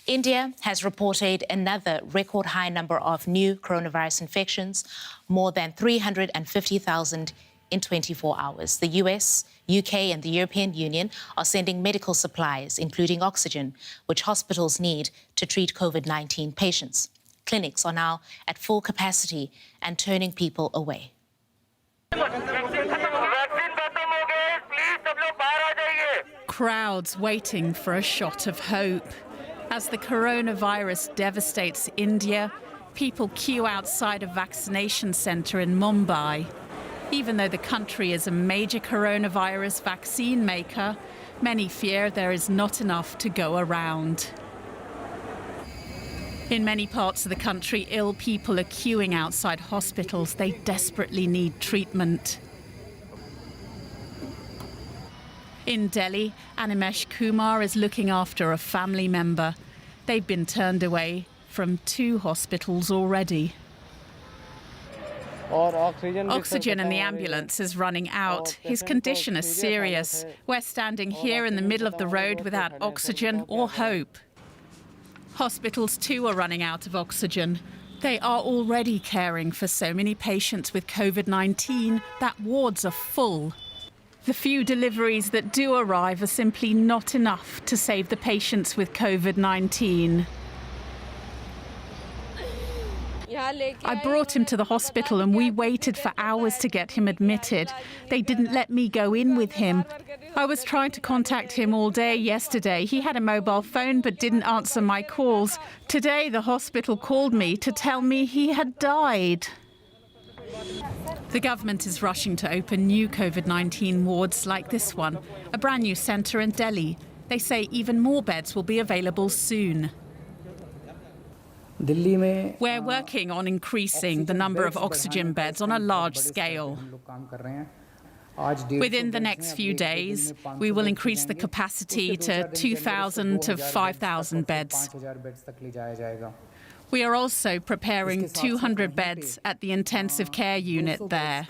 India has reported another record high number of new coronavirus infections, more than 350,000 in 24 hours. The US, UK and the European Union are sending medical supplies, including oxygen, which hospitals need to treat COVID-19 patients. Clinics are now at full capacity and turning people away. Crowds waiting for a shot of hope. As the coronavirus devastates India, people queue outside a vaccination centre in Mumbai. Even though the country is a major coronavirus vaccine maker, many fear there is not enough to go around. In many parts of the country, ill people are queuing outside hospitals. They desperately need treatment. In Delhi, Animesh Kumar is looking after a family member. They've been turned away from 2 hospitals already. Oxygen in the ambulance is running out. His condition is serious. We're standing here in the middle of the road without oxygen or hope. Hospitals too are running out of oxygen. They are already caring for so many patients with COVID-19 that wards are full. The few deliveries that do arrive are simply not enough to save the patients with COVID-19. I brought him to the hospital and we waited for hours to get him admitted. They didn't let me go in with him. I was trying to contact him all day yesterday. He had a mobile phone but didn't answer my calls. Today the hospital called me to tell me he had died. The government is rushing to open new COVID-19 wards like this one, a brand new centre in Delhi. They say even more beds will be available soon. We're working on increasing the number of oxygen beds on a large scale. Within the next few days, we will increase the capacity to 2,000 to 5,000 beds. We are also preparing 200 beds at the intensive care unit there.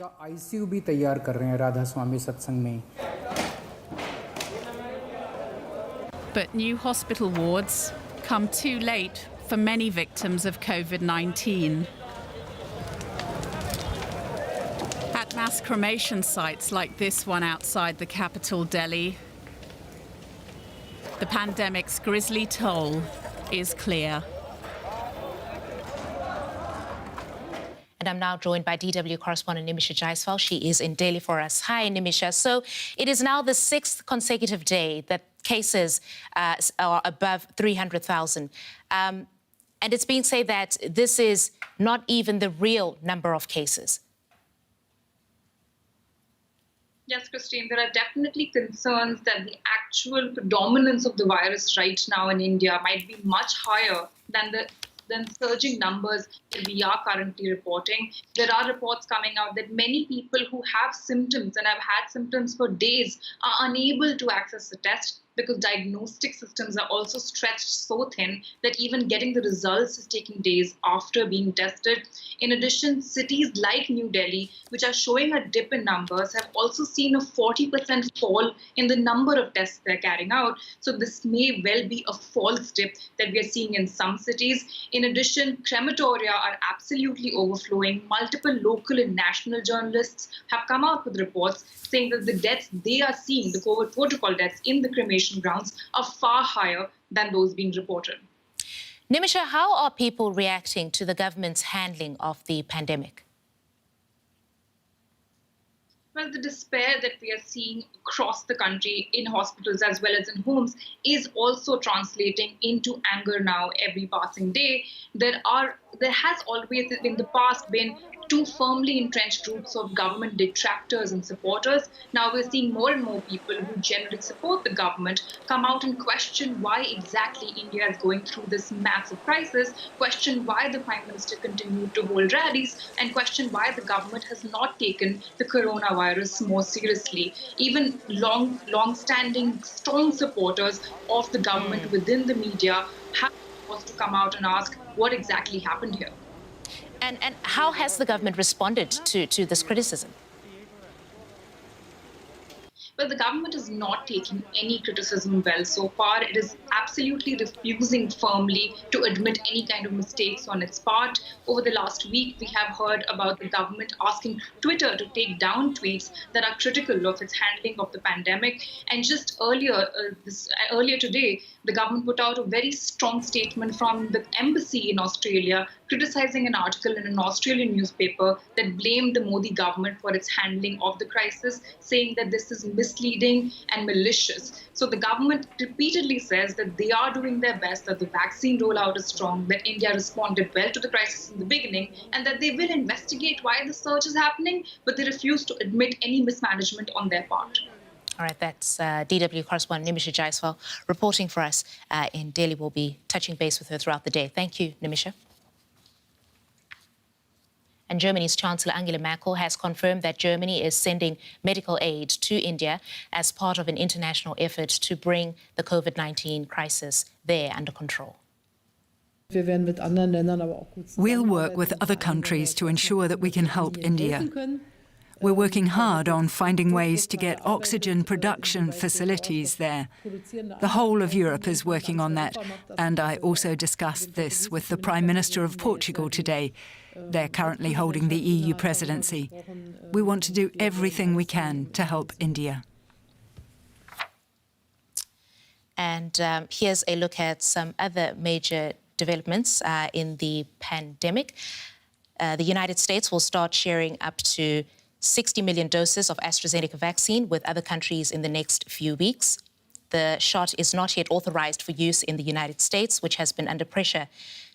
But new hospital wards come too late for many victims of COVID-19. At mass cremation sites like this one outside the capital, Delhi, the pandemic's grisly toll is clear. And I'm now joined by DW correspondent Nimisha Jaiswal. She is in Delhi for us. Hi, Nimisha. So it is now the 6th consecutive day that cases are above 300,000. And it's being said that this is not even the real number of cases. Yes, Christine, there are definitely concerns that the actual predominance of the virus right now in India might be much higher than surging numbers that we are currently reporting. There are reports coming out that many people who have symptoms and have had symptoms for days are unable to access the test because diagnostic systems are also stretched so thin that even getting the results is taking days after being tested. In addition, cities like New Delhi, which are showing a dip in numbers, have also seen a 40% fall in the number of tests they're carrying out. So this may well be a false dip that we are seeing in some cities. In addition, crematoria are absolutely overflowing. Multiple local and national journalists have come out with reports saying that the deaths they are seeing, the COVID protocol deaths in the cremation grounds, are far higher than those being reported. Nimisha, how are people reacting to the government's handling of the pandemic? Well, the despair that we are seeing across the country in hospitals as well as in homes is also translating into anger now every passing day. There has always in the past been 2 firmly entrenched groups of government detractors and supporters. Now we're seeing more and more people who generally support the government come out and question why exactly India is going through this massive crisis, question why the Prime Minister continued to hold rallies, and question why the government has not taken the coronavirus more seriously. Even long-standing, strong supporters of the government within the media have to come out and ask what exactly happened here. And how has the government responded to this criticism? But the government is not taking any criticism well so far. It is absolutely refusing firmly to admit any kind of mistakes on its part. Over the last week, we have heard about the government asking Twitter to take down tweets that are critical of its handling of the pandemic. And just earlier today, the government put out a very strong statement from the embassy in Australia, criticizing an article in an Australian newspaper that blamed the Modi government for its handling of the crisis, saying that this is misleading and malicious. So the government repeatedly says that they are doing their best, that the vaccine rollout is strong, that India responded well to the crisis in the beginning, and that they will investigate why the surge is happening, but they refuse to admit any mismanagement on their part. All right, that's DW correspondent Nimisha Jaiswal reporting for us in Delhi. We'll be touching base with her throughout the day. Thank you, Nimisha. And Germany's Chancellor Angela Merkel has confirmed that Germany is sending medical aid to India as part of an international effort to bring the COVID-19 crisis there under control. We'll work with other countries to ensure that we can help India. We're working hard on finding ways to get oxygen production facilities there. The whole of Europe is working on that, and I also discussed this with the Prime Minister of Portugal today. They're currently holding the EU presidency. We want to do everything we can to help India. And here's a look at some other major developments in the pandemic. The United States will start sharing up to 60 million doses of AstraZeneca vaccine with other countries in the next few weeks. The shot is not yet authorized for use in the United States, which has been under pressure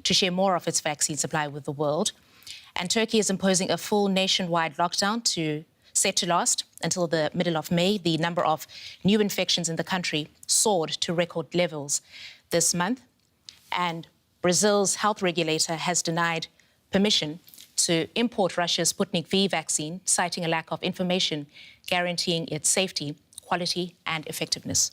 to share more of its vaccine supply with the world. And Turkey is imposing a full nationwide lockdown set to last until the middle of May. The number of new infections in the country soared to record levels this month. And Brazil's health regulator has denied permission to import Russia's Sputnik V vaccine, citing a lack of information guaranteeing its safety, quality and effectiveness.